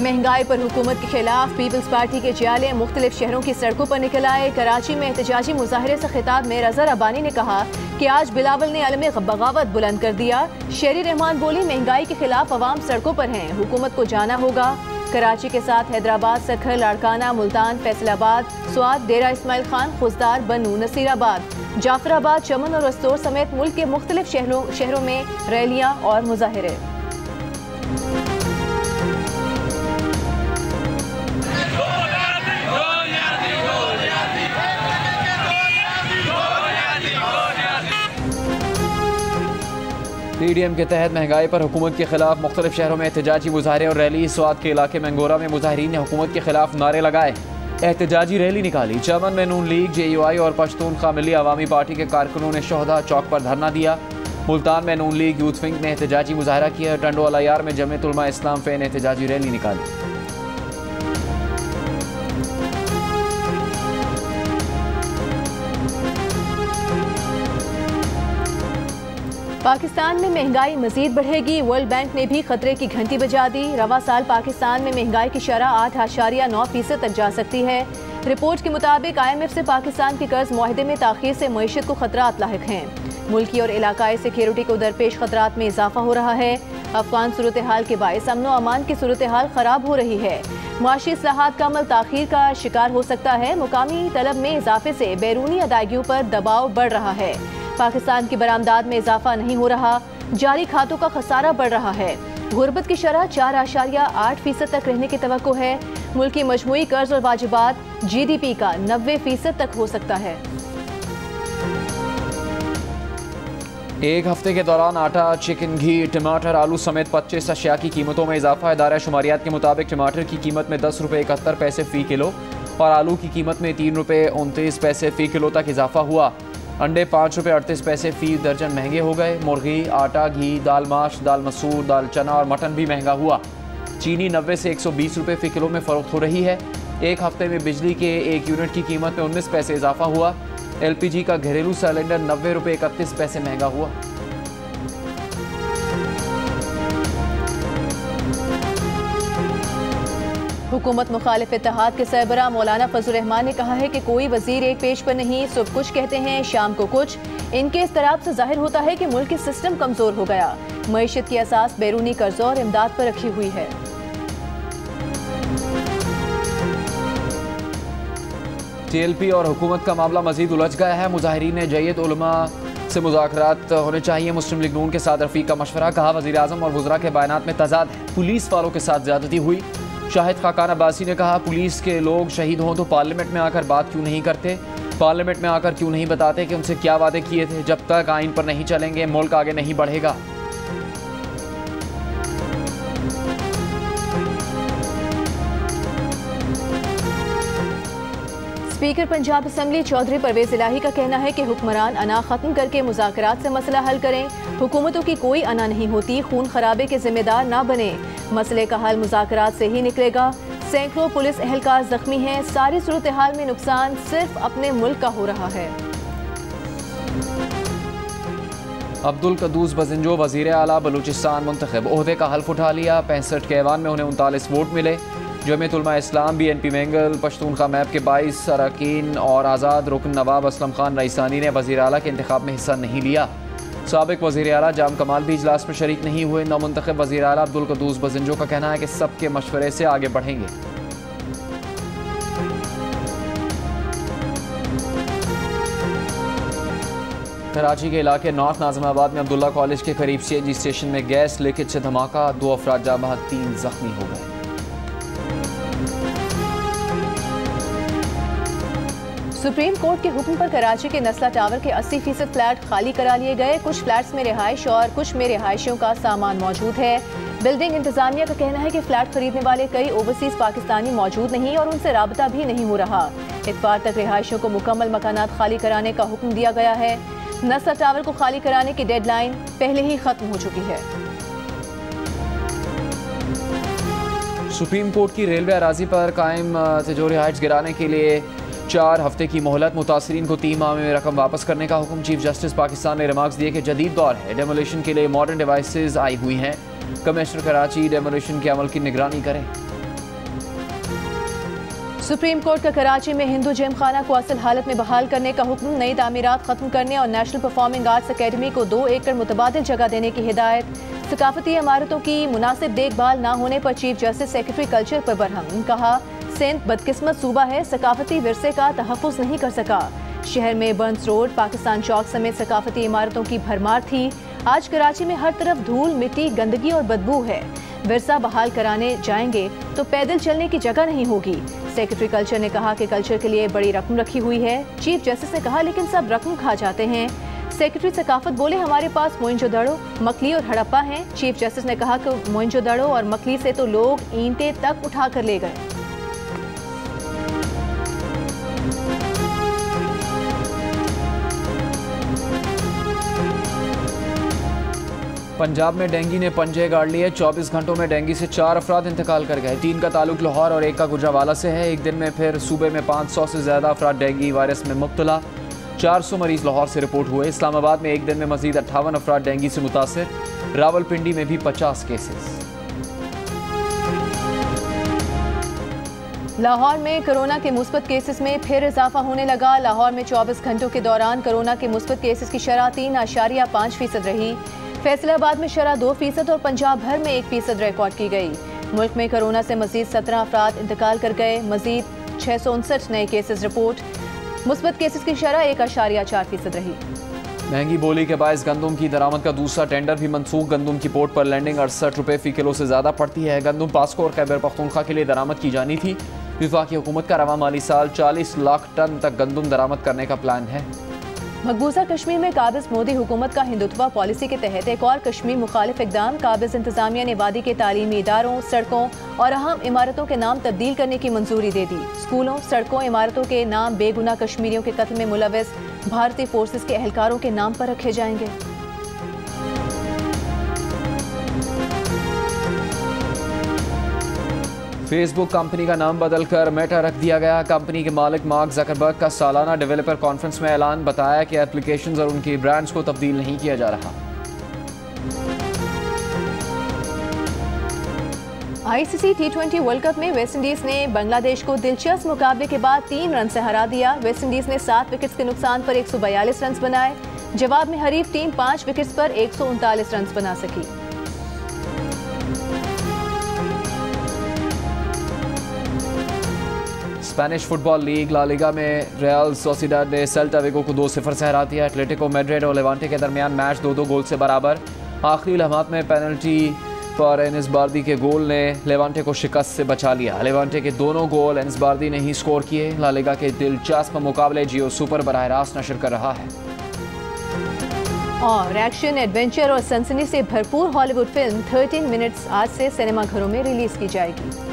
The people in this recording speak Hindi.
महंगाई पर हुकूमत के खिलाफ पीपल्स पार्टी के जियाले मुख्तलिफ शहरों की सड़कों पर निकल आए। कराची में एहतजाजी मुजाहरे से खिताब में रज़ा रब्बानी ने कहा कि आज बिलावल ने अलम बगावत बुलंद कर दिया। शेरी रहमान बोली, महंगाई के खिलाफ अवाम सड़कों पर हैं, हुकूमत को जाना होगा। कराची के साथ हैदराबाद, सखर, लाड़काना, मुल्तान, फैसलाबाद, स्वात, डेरा इस्माइल खान, खुजदार, बनू, नसीराबाद, जाफराबाद, चमन और रस्तौर समेत मुल्क के मुख्तलिफ शहरों में रैलियां और मुजाहरे। पीडीएम के तहत महंगाई पर हुकूमत के खिलाफ मुख्तलिफ शहरों में एहतजाजी मुजाहरे और रैली। स्वात के इलाके मंगोरा में मुजाहरीन ने हुकूमत के खिलाफ नारे लगाए, एहतजाजी रैली निकाली। चमन में नून लीग, JUI और पश्तूनख्वा मिली अवामी पार्टी के कारकुनों ने शोहदा चौक पर धरना दिया। मुल्तान में नून लीग यूथ विंग ने एहतजाजी मुजाहरा किया। टंडो अलायार में जमीयत उलमा इस्लाम फ़े ने एहतजाजी रैली निकाली। पाकिस्तान में महंगाई मजीद बढ़ेगी, वर्ल्ड बैंक ने भी खतरे की घंटी बजा दी। रवा साल पाकिस्तान में महंगाई की शरह 8.9% तक जा सकती है। रिपोर्ट के मुताबिक IMF से पाकिस्तान के कर्ज मुआहदे में ताखीर से मईशत को खतरात लाहिक हैं। मुल्की और इलाकाई सिक्योरिटी को दरपेश खतरात में इजाफा हो रहा है। अफगान सूरत हाल के बायस अमन व अमान की सूरत हाल खराब हो रही है। मुआशी इस्लाहात का अमल ताखीर का शिकार हो सकता है। मुकामी तलब में इजाफे से बैरूनी अदायगियों पर दबाव बढ़ रहा है। पाकिस्तान की बरामदात में इजाफा नहीं हो रहा, जारी खातों का खसारा बढ़ रहा है। गुर्बत की शरह 4.8% तक रहने की तवक्को है। मुल्क की मजमूई कर्ज और वाजिबात GDP का 90% तक हो सकता है। एक हफ्ते के दौरान आटा, चिकन, घी, टमाटर, आलू समेत 25 अशिया की कीमतों में इजाफा। इदारा शुमारियात के मुताबिक टमाटर की कीमत में 10 रुपये 71 पैसे फ़ी किलो और आलू की कीमत में 3 रुपये 29 पैसे फ़ी किलो तक इजाफा हुआ। अंडे 5 रुपये 38 पैसे फ़ी दर्जन महंगे हो गए। मुर्गी, आटा, घी, दाल माश, दाल मसूर, दाल चना और मटन भी महंगा हुआ। चीनी 90 से 120 रुपये फ़ी किलो में फ़रोख्त हो रही है। एक हफ्ते में बिजली के 1 यूनिट की कीमत में 19 पैसे इजाफा हुआ। LPG का घरेलू सिलेंडर 90 रुपये 31 पैसे महंगा हुआ। हुकूमत मुखालिफ इत्तेहाद के सरबराह मौलाना फजल रहमान ने कहा है कि कोई वजीर एक पेज पर नहीं, सुबह कुछ कहते हैं शाम को कुछ। इनके इस्तराब से जाहिर होता है कि मुल्क की सिस्टम कमजोर हो गया। मईशत की असास बैरूनी कर्जों और इमदाद पर रखी हुई है। TLP और हुकूमत का मामला मजीद उलझ गया है। मुजाहिरीन ने जमीयत उलमा से मुज़ाकरात होने चाहिए। मुस्लिम लीग नून के साथ रफ़ीक का मशवरा। कहा वज़ीर आज़म और वज़रा के बयानात में तजाद है। पुलिस वालों के साथ ज्यादती हुई। शाहिद खाकान अब्बासी ने कहा पुलिस के लोग शहीद हों तो पार्लियामेंट में आकर बात क्यों नहीं करते, पार्लियामेंट में आकर क्यों नहीं बताते कि उनसे क्या वादे किए थे। जब तक आइन पर नहीं चलेंगे मुल्क आगे नहीं बढ़ेगा। स्पीकर पंजाब असम्बली चौधरी परवेज इलाही का कहना है कि हुक्मरान अना खत्म करके मुज़ाकरात से मसला हल करें। हुकूमतों की कोई अना नहीं होती, खून खराबे के जिम्मेदार ना बने। मसले का हल मुज़ाकरात से ही निकलेगा। सैकड़ों पुलिस एहलकार जख्मी हैं। सारी सूरत हाल में नुकसान सिर्फ अपने मुल्क का हो रहा है। अब्दुल कद्दूस बजिंजो वज़ीर आला बलूचिस्तान मुंतखब, ओहदे का हल्फ उठा लिया। 65 के ऐवान में उन्हें 39 वोट मिले। जमीयत उलमा इस्लाम, BNP मैंगल, पश्तूनख्वा मैप के 22 अरकान और आज़ाद रुकन नवाब असलम खान रईसानी ने वज़ीर आला के इंतखाब में हिस्सा नहीं लिया। साबिक वज़ीर आला जाम कमाल भी इजलास में शरीक नहीं हुए। नौमुंतखब वज़ीर आला अब्दुल कद्दूस बजिंजो का कहना है कि सबके मशवरे से आगे बढ़ेंगे। कराची के इलाके नॉर्थ नाज़िमाबाद में अब्दुल्ला कॉलेज के करीब CNG स्टेशन में गैस लीकेज से धमाका। 2 अफराद जाँ बहक, 3 जख्मी हो गए। सुप्रीम कोर्ट के हुक्म पर कराची के नस्ला टावर के 80% फ्लैट खाली करा लिए गए। कुछ फ्लैट्स में रिहाइश और कुछ में रिहायशियों का सामान मौजूद है। बिल्डिंग इंतजामिया का कहना है कि फ्लैट खरीदने वाले कई ओवरसीज पाकिस्तानी मौजूद नहीं और उनसे राबता भी नहीं हो रहा। इतवार तक रिहायशियों को मुकम्मल मकानात खाली कराने का हुक्म दिया गया है। नस्ला टावर को खाली कराने की डेडलाइन पहले ही खत्म हो चुकी है। सुप्रीम कोर्ट की रेलवे अराजी पर कायम तिजोरी हाइट्स गिराने के लिए 4 हफ्ते की मोहलत। मुतासरीन को 3 माह में रकम वापस करने का हुक्म। चीफ जस्टिस पाकिस्तान ने रिमार्क्स दिए कि जदीद दौर है, डेमोलिशन के लिए मॉडर्न डिवाइसेज आई हुई हैं। कमिश्नर कराची डेमोलिशन के अमल की निगरानी करें। सुप्रीम कोर्ट का कराची में हिंदू जिम खाना को असल हालत में बहाल करने का हुक्म, नई तामीरात खत्म करने और नेशनल परफॉर्मिंग आर्ट्स अकेडमी को 2 एकड़ मुतबादिल जगह देने की हिदायत। सकाफती इमारतों की मुनासिब देखभाल न होने पर चीफ जस्टिस सेक्रेटरी कल्चर पर बरहम, कहा सिंध बदकिस्मत सूबा है, सकाफती विरसे का तहफ़्फ़ुज़ नहीं कर सका। शहर में बर्न्स रोड, पाकिस्तान चौक समेत सकाफती इमारतों की भरमार थी। आज कराची में हर तरफ धूल, मिट्टी, गंदगी और बदबू है। विरसा बहाल कराने जाएंगे तो पैदल चलने की जगह नहीं होगी। सेक्रेटरी कल्चर ने कहा कि कल्चर के लिए बड़ी रकम रखी हुई है। चीफ जस्टिस ने कहा लेकिन सब रकम खा जाते हैं। सेक्रेटरी सकाफत बोले हमारे पास मोइंजोदड़ो, मकली और हड़प्पा हैं। चीफ जस्टिस ने कहा कि मोइंजोदड़ो और मकली से तो लोग ईंटें तक उठा कर ले गए। पंजाब में डेंगू ने पंजे गाड़ लिए। 24 घंटों में डेंगू से 4 अफराद इंतकाल कर गए। 3 का ताल्लुक लाहौर और 1 का गुजरावाला से है। एक दिन में फिर सूबे में 500 से ज़्यादा अफराद डेंगू वायरस में मुब्तला। 400 मरीज लाहौर से रिपोर्ट हुए। इस्लामाबाद में एक दिन में मजीद 58 अफराद डेंगू से मुतासर। रावलपिंडी में भी 50 केसेस। लाहौर में कोरोना के मुस्बत केसेस में फिर इजाफा होने लगा। लाहौर में 24 घंटों के दौरान कोरोना के मुस्बत केसेस की शरह 3.5% रही। फैसलाबाद में शरह 2% और पंजाब भर में 1% रिकॉर्ड की गई। मुल्क में कोरोना से मजीद 17 अफराद इंतकाल कर गए। मजीद 659 नए केसेस रिपोर्ट। मुस्बत केसेस की शरह 1.4% रही। महंगी बोली के बायस गंदम की दरामद का दूसरा टेंडर भी मनसूख। गंदम की पोर्ट पर लैंडिंग 68 रुपये फ़ी किलो से ज़्यादा पड़ती है। गंदम पास्को और खैबर पख्तूनख्वा के लिए दरामद की जानी थी। वफाकी हुकूमत का रवा माली साल 40 लाख टन तक गंदम दरामद करने का प्लान है। मकबूजा कश्मीर में काबिज मोदी हुकूमत का हिंदुत्वा पॉलिसी के तहत एक और कश्मीर मुखालिफ इकदाम। काबिज इंतजामिया ने वादी के तालीमी इदारों, सड़कों और अहम इमारतों के नाम तब्दील करने की मंजूरी दे दी। स्कूलों, सड़कों, इमारतों के नाम बेगुनाह कश्मीरियों के कत्ल में मुलविस भारतीय फोर्सेस के एहलकारों के नाम पर रखे जाएंगे। फेसबुक कंपनी का नाम बदलकर मेटा रख दिया गया। कंपनी के मालिक मार्क ज़करबर्ग का सालाना डेवलपर कॉन्फ्रेंस में ऐलान, बताया कि एप्लीकेशंस और उनकी ब्रांड्स को तब्दील नहीं किया जा रहा। ICC T20 वर्ल्ड कप में वेस्टइंडीज ने बांग्लादेश को दिलचस्प मुकाबले के बाद 3 रन से हरा दिया। वेस्टइंडीज ने 7 विकेट्स के नुकसान पर 142 रन बनाए। जवाब में हरीफ टीम 5 विकेट्स पर 139 रन बना सकी। Spanish football league La Liga में रियल सोसिडाड ने सेल्टा विगो को 2-0 से हरा दिया। एटलेटिको मैड्रिड और लेवांटे के दरमियान मैच 2-2 गोल से बराबर। आखिरी लम्हात में पेनल्टी पर एनिस बार्दी के गोल ने लेवांटे को शिकस्त से बचा लिया। लेवांटे के दोनों गोल एनिस बार्दी ने ही स्कोर किए। ला लीगा के दिलचस्प मुकाबले जियो सुपर बराह रास्त नशर कर रहा है। और एक्शन, एडवेंचर और सनसनी से भरपूर हॉलीवुड फिल्म 13 मिनट्स आज से सिनेमा घरों में रिलीज की जाएगी।